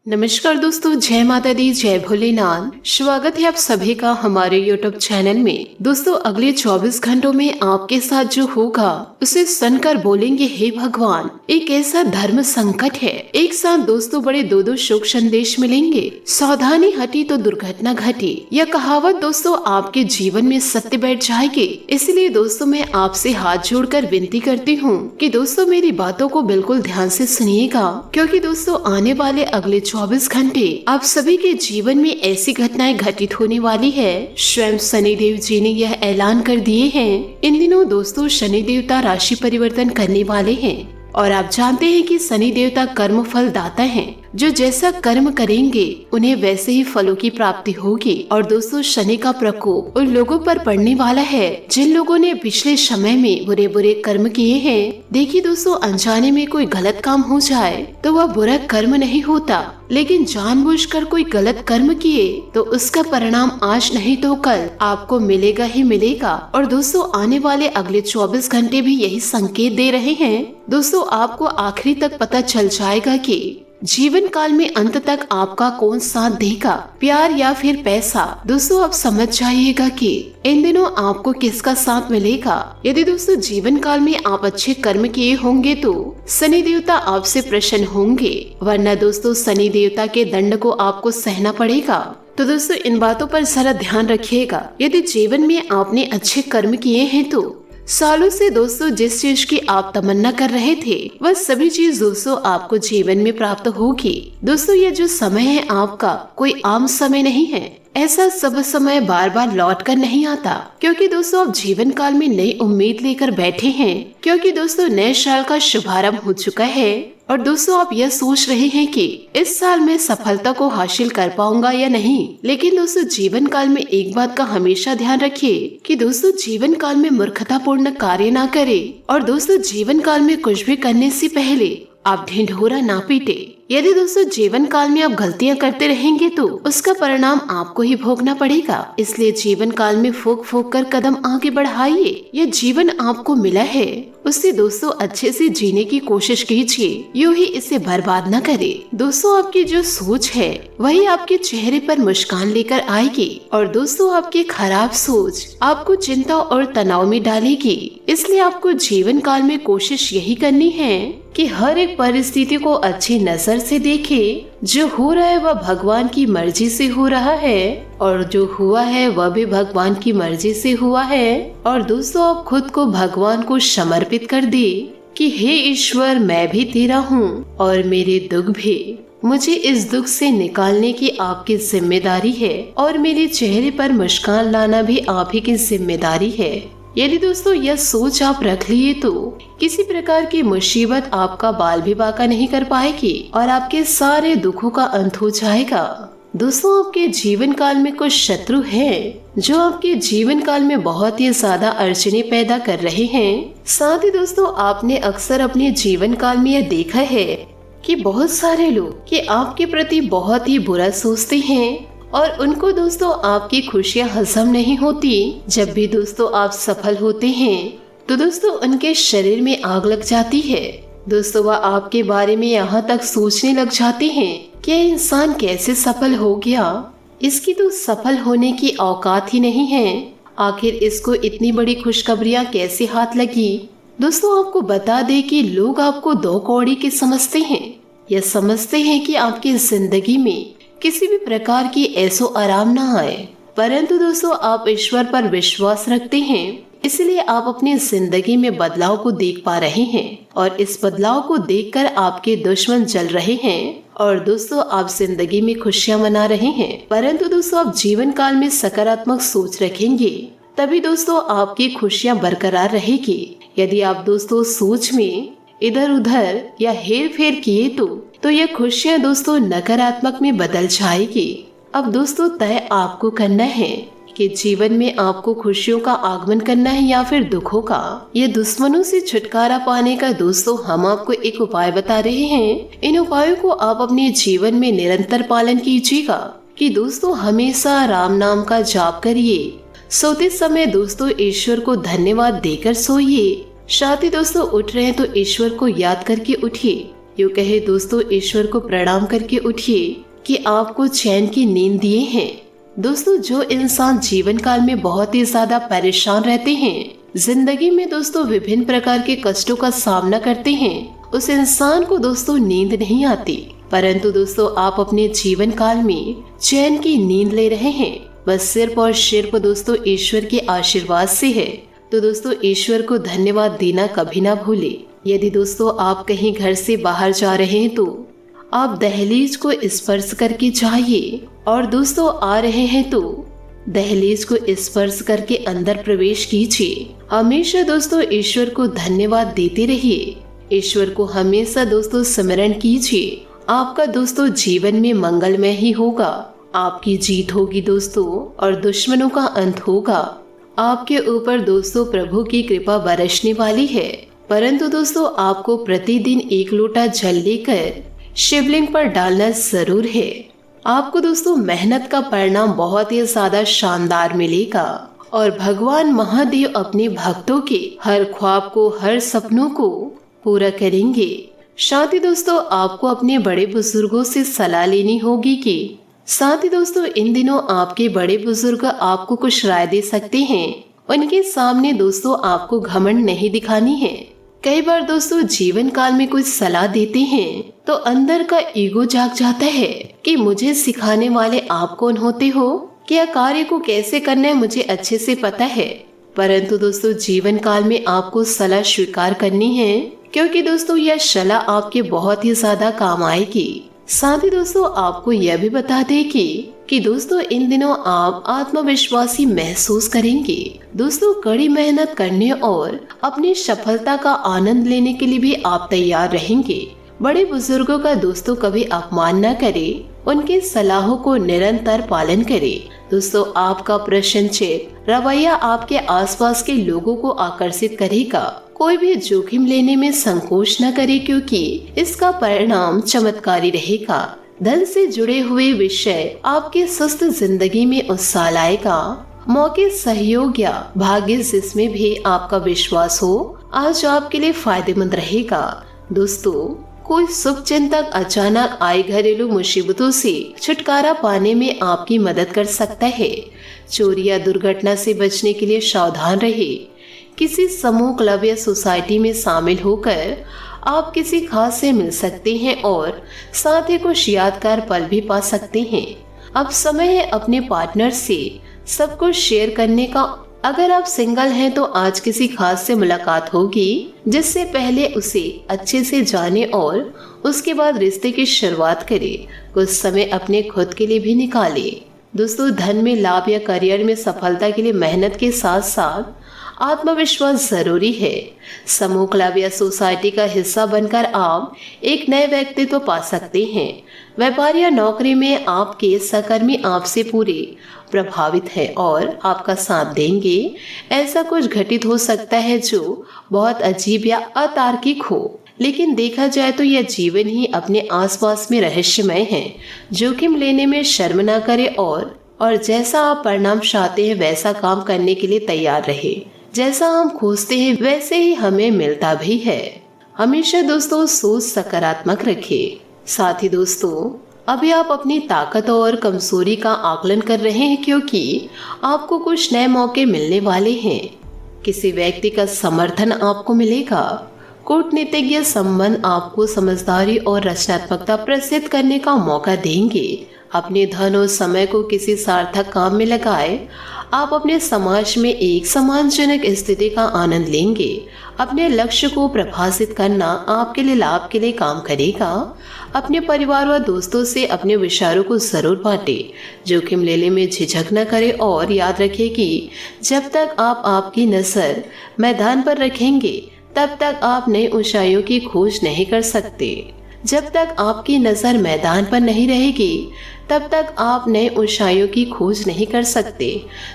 नमस्कार दोस्तों, जय माता दी, जय भोलेनाथ। स्वागत है आप सभी का हमारे YouTube चैनल में। दोस्तों, अगले 24 घंटों में आपके साथ जो होगा उसे सुनकर बोलेंगे, हे भगवान, एक ऐसा धर्म संकट है। एक साथ दोस्तों बड़े दो शुभ संदेश मिलेंगे। सावधानी हटी तो दुर्घटना घटी। यह कहावत दोस्तों आपके जीवन में सत्य बैठ जाएगी। इसलिए दोस्तों मैं आपसे हाथ जोड़कर विनती करती हूँ कि दोस्तों मेरी बातों को बिल्कुल ध्यान से सुनिएगा, क्योंकि दोस्तों आने वाले अगले 24 घंटे आप सभी के जीवन में ऐसी घटनाएं घटित होने वाली है। स्वयं शनिदेव जी ने यह ऐलान कर दिए हैं। इन दिनों दोस्तों शनि देवता राशि परिवर्तन करने वाले हैं और आप जानते हैं कि शनि देवता कर्म फल दाता हैं। जो जैसा कर्म करेंगे उन्हें वैसे ही फलों की प्राप्ति होगी। और दोस्तों शनि का प्रकोप उन लोगों पर पड़ने वाला है जिन लोगों ने पिछले समय में बुरे बुरे कर्म किए हैं। देखिए दोस्तों, अनजाने में कोई गलत काम हो जाए तो वह बुरा कर्म नहीं होता, लेकिन जानबूझकर कोई गलत कर्म किए तो उसका परिणाम आज नहीं तो कल आपको मिलेगा ही मिलेगा। और दोस्तों आने वाले अगले 24 घंटे भी यही संकेत दे रहे हैं। दोस्तों आपको आखिरी तक पता चल जाएगा कि जीवन काल में अंत तक आपका कौन साथ देगा, प्यार या फिर पैसा। दोस्तों आप समझ जाइएगा कि इन दिनों आपको किसका साथ मिलेगा। यदि दोस्तों जीवन काल में आप अच्छे कर्म किए होंगे तो शनि देवता आपसे प्रसन्न होंगे, वरना दोस्तों शनि देवता के दंड को आपको सहना पड़ेगा। तो दोस्तों इन बातों पर जरा ध्यान रखिएगा। यदि जीवन में आपने अच्छे कर्म किए हैं तो सालों से दोस्तों जिस चीज की आप तमन्ना कर रहे थे वह सभी चीज दोस्तों आपको जीवन में प्राप्त होगी। दोस्तों ये जो समय है आपका कोई आम समय नहीं है। ऐसा सब समय बार बार लौट कर नहीं आता, क्योंकि दोस्तों आप जीवन काल में नई उम्मीद लेकर बैठे हैं। क्योंकि दोस्तों नए साल का शुभारंभ हो चुका है और दोस्तों आप यह सोच रहे हैं कि इस साल में सफलता को हासिल कर पाऊंगा या नहीं। लेकिन दोस्तों जीवन काल में एक बात का हमेशा ध्यान रखिए कि दोस्तों जीवन काल में मूर्खतापूर्ण कार्य ना करें। और दोस्तों जीवन काल में कुछ भी करने से पहले आप ढिंढोरा ना पीटे। यदि दोस्तों जीवन काल में आप गलतियां करते रहेंगे तो उसका परिणाम आपको ही भोगना पड़ेगा। इसलिए जीवन काल में फूंक फूंक कर कदम आगे बढ़ाइए। यह जीवन आपको मिला है, उससे दोस्तों अच्छे से जीने की कोशिश कीजिए, यूं ही इसे बर्बाद न करें। दोस्तों आपकी जो सोच है वही आपके चेहरे पर मुस्कान लेकर आएगी। और दोस्तों आपकी खराब सोच आपको चिंता और तनाव में डालेगी। इसलिए आपको जीवन काल में कोशिश यही करनी है कि हर एक परिस्थिति को अच्छी नजर से देखे। जो हो रहा है वह भगवान की मर्जी से हो रहा है और जो हुआ है वह भी भगवान की मर्जी से हुआ है। और दोस्तों आप खुद को भगवान को समर्पित कर दे कि हे ईश्वर, मैं भी तेरा हूँ और मेरे दुख भी, मुझे इस दुख से निकालने की आपकी जिम्मेदारी है और मेरे चेहरे पर मुस्कान लाना भी आप ही की जिम्मेदारी है। यदि दोस्तों यह सोच आप रख लिए तो किसी प्रकार की मुसीबत आपका बाल भी बांका नहीं कर पाएगी और आपके सारे दुखों का अंत हो जाएगा। दोस्तों आपके जीवन काल में कुछ शत्रु हैं जो आपके जीवन काल में बहुत ही ज्यादा अड़चने पैदा कर रहे हैं। साथ ही दोस्तों आपने अक्सर अपने जीवन काल में यह देखा है कि बहुत सारे लोग कि आपके प्रति बहुत ही बुरा सोचते हैं और उनको दोस्तों आपकी खुशियां हजम नहीं होती। जब भी दोस्तों आप सफल होते हैं तो दोस्तों उनके शरीर में आग लग जाती है। दोस्तों वह आपके बारे में यहाँ तक सोचने लग जाते हैं कि यह इंसान कैसे सफल हो गया, इसकी तो सफल होने की औकात ही नहीं है, आखिर इसको इतनी बड़ी खुशखबरियां कैसे हाथ लगी। दोस्तों आपको बता दे कि लोग आपको दो कौड़ी के समझते हैं। यह समझते हैं कि आपकी जिंदगी में किसी भी प्रकार की ऐसो आराम ना आए, परंतु दोस्तों आप ईश्वर पर विश्वास रखते हैं, इसलिए आप अपनी जिंदगी में बदलाव को देख पा रहे हैं और इस बदलाव को देखकर आपके दुश्मन जल रहे हैं और दोस्तों आप जिंदगी में खुशियां मना रहे हैं। परंतु दोस्तों आप जीवन काल में सकारात्मक सोच रखेंगे तभी दोस्तों आपकी खुशियां बरकरार रहेगी। यदि आप दोस्तों सोच में इधर उधर या हेर फेर किए तो यह खुशियां दोस्तों नकारात्मक में बदल जाएगी। अब दोस्तों तय आपको करना है कि जीवन में आपको खुशियों का आगमन करना है या फिर दुखों का। ये दुश्मनों से छुटकारा पाने का दोस्तों हम आपको एक उपाय बता रहे हैं। इन उपायों को आप अपने जीवन में निरंतर पालन कीजिएगा कि दोस्तों हमेशा राम नाम का जाप करिए। सोते समय दोस्तों ईश्वर को धन्यवाद देकर सोइए। साथ ही दोस्तों उठ रहे हैं तो ईश्वर को याद करके उठिए। यूँ कहे दोस्तों ईश्वर को प्रणाम करके उठिए कि आपको चैन की नींद दिए हैं। दोस्तों जो इंसान जीवन काल में बहुत ही ज्यादा परेशान रहते हैं, जिंदगी में दोस्तों विभिन्न प्रकार के कष्टों का सामना करते हैं, उस इंसान को दोस्तों नींद नहीं आती। परंतु दोस्तों आप अपने जीवन काल में चैन की नींद ले रहे हैं, बस सिर्फ और सिर्फ दोस्तों ईश्वर के आशीर्वाद से है। तो दोस्तों ईश्वर को धन्यवाद देना कभी ना भूले। यदि दोस्तों आप कहीं घर से बाहर जा रहे हैं तो आप दहलीज को स्पर्श करके जाइए, और दोस्तों आ रहे हैं तो दहलीज को स्पर्श करके अंदर प्रवेश कीजिए। हमेशा दोस्तों ईश्वर को धन्यवाद देते रहिए। ईश्वर को हमेशा दोस्तों स्मरण कीजिए। आपका दोस्तों जीवन में मंगलमय ही होगा। आपकी जीत होगी दोस्तों, और दुश्मनों का अंत होगा। आपके ऊपर दोस्तों प्रभु की कृपा बरसने वाली है। परंतु दोस्तों आपको प्रतिदिन 1 लोटा जल लेकर शिवलिंग पर डालना जरूर है। आपको दोस्तों मेहनत का परिणाम बहुत ही ज्यादा शानदार मिलेगा, और भगवान महादेव अपने भक्तों के हर ख्वाब को, हर सपनों को पूरा करेंगे। साथ ही दोस्तों आपको अपने बड़े बुजुर्गों से सलाह लेनी होगी कि साथ ही दोस्तों इन दिनों आपके बड़े बुजुर्ग आपको कुछ राय दे सकते हैं। उनके सामने दोस्तों आपको घमंड नहीं दिखानी है। कई बार दोस्तों जीवन काल में कुछ सलाह देते हैं तो अंदर का ईगो जाग जाता है कि मुझे सिखाने वाले आप कौन होते हो, क्या कार्य को कैसे करना है मुझे अच्छे से पता है। परंतु दोस्तों जीवन काल में आपको सलाह स्वीकार करनी है, क्योंकि दोस्तों यह सलाह आपके बहुत ही ज्यादा काम आएगी। साथ ही दोस्तों आपको यह भी बता दें कि दोस्तों इन दिनों आप आत्मविश्वासी महसूस करेंगे। दोस्तों कड़ी मेहनत करने और अपनी सफलता का आनंद लेने के लिए भी आप तैयार रहेंगे। बड़े बुजुर्गों का दोस्तों कभी अपमान न करें, उनके सलाहों को निरंतर पालन करें। दोस्तों आपका प्रसन्नचित्त रवैया आपके आसपास के लोगों को आकर्षित करेगा। कोई भी जोखिम लेने में संकोच न करे, क्योंकि इसका परिणाम चमत्कारी रहेगा। धन से जुड़े हुए विषय आपके सुस्त जिंदगी में उत्साह लाएगा। मौके, सहयोग या भाग्य जिसमें भी आपका विश्वास हो आज आपके लिए फायदेमंद रहेगा। दोस्तों कोई शुभ चिंतक अचानक आए घरेलू मुसीबतों से छुटकारा पाने में आपकी मदद कर सकता है। चोरी या दुर्घटना से बचने के लिए सावधान रहे। किसी समूह, क्लब या सोसाइटी में शामिल होकर आप किसी खास से मिल सकते हैं और साथ ही कुछ यादगार पल भी पा सकते हैं। अब समय है अपने पार्टनर से सब कुछ शेयर करने का। अगर आप सिंगल हैं तो आज किसी खास से मुलाकात होगी, जिससे पहले उसे अच्छे से जाने और उसके बाद रिश्ते की शुरुआत करें। कुछ समय अपने खुद के लिए भी निकालें। दोस्तों धन में लाभ या करियर में सफलता के लिए मेहनत के साथ साथ आत्मविश्वास जरूरी है। समूह, क्लब या सोसाइटी का हिस्सा बनकर आप एक नए व्यक्तित्व पा सकते हैं। व्यापार या नौकरी में आपके सहकर्मी आपसे पूरे प्रभावित है और आपका साथ देंगे। ऐसा कुछ घटित हो सकता है जो बहुत अजीब या अतार्किक हो, लेकिन देखा जाए तो यह जीवन ही अपने आसपास में रहस्यमय है। जोखिम लेने में शर्म ना करें और जैसा आप परिणाम चाहते हैं वैसा काम करने के लिए तैयार रहे। जैसा हम खोजते हैं वैसे ही हमें मिलता भी है। हमेशा दोस्तों सोच सकारात्मक रखें। साथ ही दोस्तों अभी आप अपनी ताकत और कमजोरी का आकलन कर रहे हैं, क्योंकि आपको कुछ नए मौके मिलने वाले हैं। किसी व्यक्ति का समर्थन आपको मिलेगा। कूटनीतिज्ञ संबंध आपको समझदारी और रचनात्मकता प्रदर्शित करने का मौका देंगे। अपने धन और समय को किसी सार्थक काम में लगाए। आप अपने समाज में एक सम्मानजनक स्थिति का आनंद लेंगे। अपने लक्ष्य को प्रभावित करना आपके लिए लाभ के लिए काम करेगा। अपने परिवार व दोस्तों से अपने विचारों को जरूर बांटें। जोखिम लेने में झिझक न करें और याद रखें कि जब तक आप आपकी नजर मैदान पर रखेंगे तब तक आप नई ऊंचाइयों की खोज नहीं कर सकते। जब तक आपकी नजर मैदान पर नहीं रहेगी तब तक आप नए ऊंचाइयों की खोज नहीं कर सकते।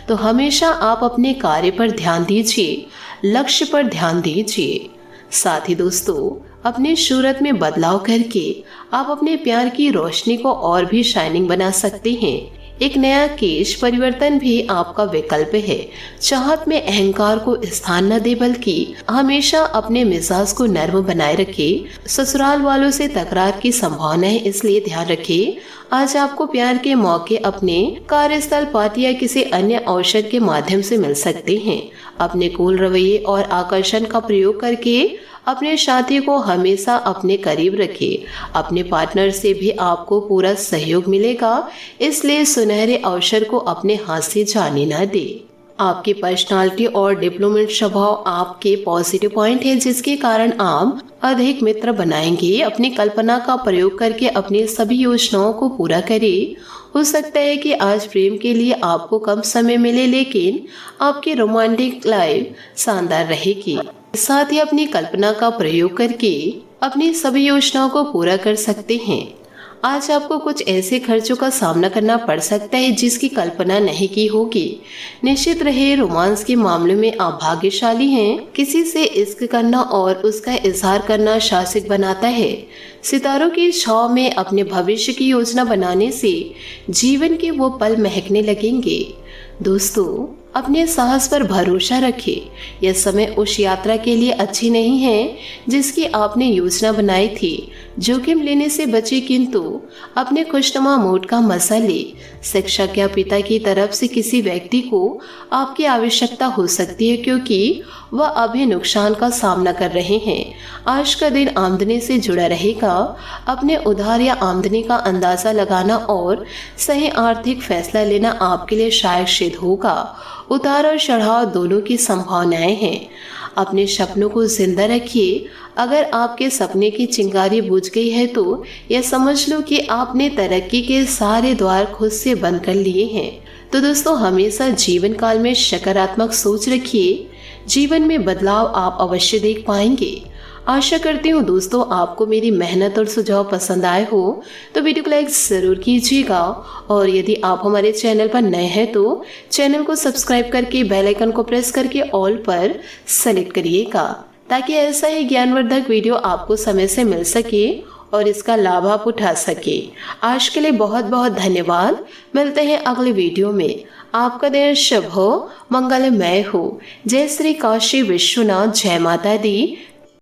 तो हमेशा आप अपने कार्य पर ध्यान दीजिए, लक्ष्य पर ध्यान दीजिए। साथ ही दोस्तों अपनी सूरत में बदलाव करके आप अपने प्यार की रोशनी को और भी शाइनिंग बना सकते हैं। एक नया केश परिवर्तन भी आपका विकल्प है। चाहत में अहंकार को स्थान न दे, बल्कि हमेशा अपने मिजाज को नर्म बनाए रखे। ससुराल वालों से तकरार की संभावना है, इसलिए ध्यान रखें। आज आपको प्यार के मौके अपने कार्यस्थल, पार्टी या किसी अन्य अवसर के माध्यम से मिल सकते हैं। अपने कूल रवैये और आकर्षण का प्रयोग करके अपने साथी को हमेशा अपने करीब रखें। अपने पार्टनर से भी आपको पूरा सहयोग मिलेगा, इसलिए सुनहरे अवसर को अपने हाथ से जाने न दें। आपकी पर्सनालिटी और डिप्लोमेट स्वभाव आपके पॉजिटिव पॉइंट है, जिसके कारण आप अधिक मित्र बनाएंगे। अपनी कल्पना का प्रयोग करके अपनी सभी योजनाओं को पूरा करें। हो सकता है कि आज प्रेम के लिए आपको कम समय मिले, लेकिन आपकी रोमांटिक लाइफ शानदार रहेगी। साथ ही अपनी कल्पना का प्रयोग करके अपनी सभी योजनाओं को पूरा कर सकते हैं। आज आपको कुछ ऐसे खर्चों का सामना करना पड़ सकता है जिसकी कल्पना नहीं की होगी। निश्चित रहे, रोमांस के मामले में आप भाग्यशाली हैं। किसी से इश्क करना और उसका इजहार करना शासिक बनाता है। सितारों की छांव में अपने भविष्य की योजना बनाने से जीवन के वो पल महकने लगेंगे। दोस्तों, अपने साहस पर भरोसा रखें। यह समय उस यात्रा के लिए अच्छी नहीं है जिसकी आपने योजना बनाई थी। जोखिम लेने से बचे, किंतु अपने खुशनुमा मूड का मजा ले। शिक्षक या पिता की तरफ से किसी व्यक्ति को आपकी आवश्यकता हो सकती है, क्योंकि वह अभी नुकसान का सामना कर रहे हैं। आज का दिन आमदनी से जुड़ा रहेगा। अपने उधार या आमदनी का अंदाजा लगाना और सही आर्थिक फैसला लेना आपके लिए शायद सिद्ध होगा। उतार और चढ़ाव दोनों की संभावनाएं हैं। अपने सपनों को जिंदा रखिए। अगर आपके सपने की चिंगारी बुझ गई है तो यह समझ लो कि आपने तरक्की के सारे द्वार खुद से बंद कर लिए हैं। तो दोस्तों, हमेशा जीवन काल में सकारात्मक सोच रखिए। जीवन में बदलाव आप अवश्य देख पाएंगे। आशा करती हूँ दोस्तों, आपको मेरी मेहनत और सुझाव पसंद आए हो तो वीडियो को लाइक जरूर कीजिएगा। और यदि आप हमारे चैनल पर नए हैं तो चैनल को सब्सक्राइब करके बेल आइकन को प्रेस करके ऑल पर सेलेक्ट करिएगा, ताकि ऐसा ही ज्ञानवर्धक वीडियो आपको समय से मिल सके और इसका लाभ आप उठा सके। आज के लिए बहुत बहुत धन्यवाद। मिलते हैं अगले वीडियो में। आपका दिन शुभ हो, मंगलमय हो। जय श्री काशी विश्वनाथ, जय माता दी,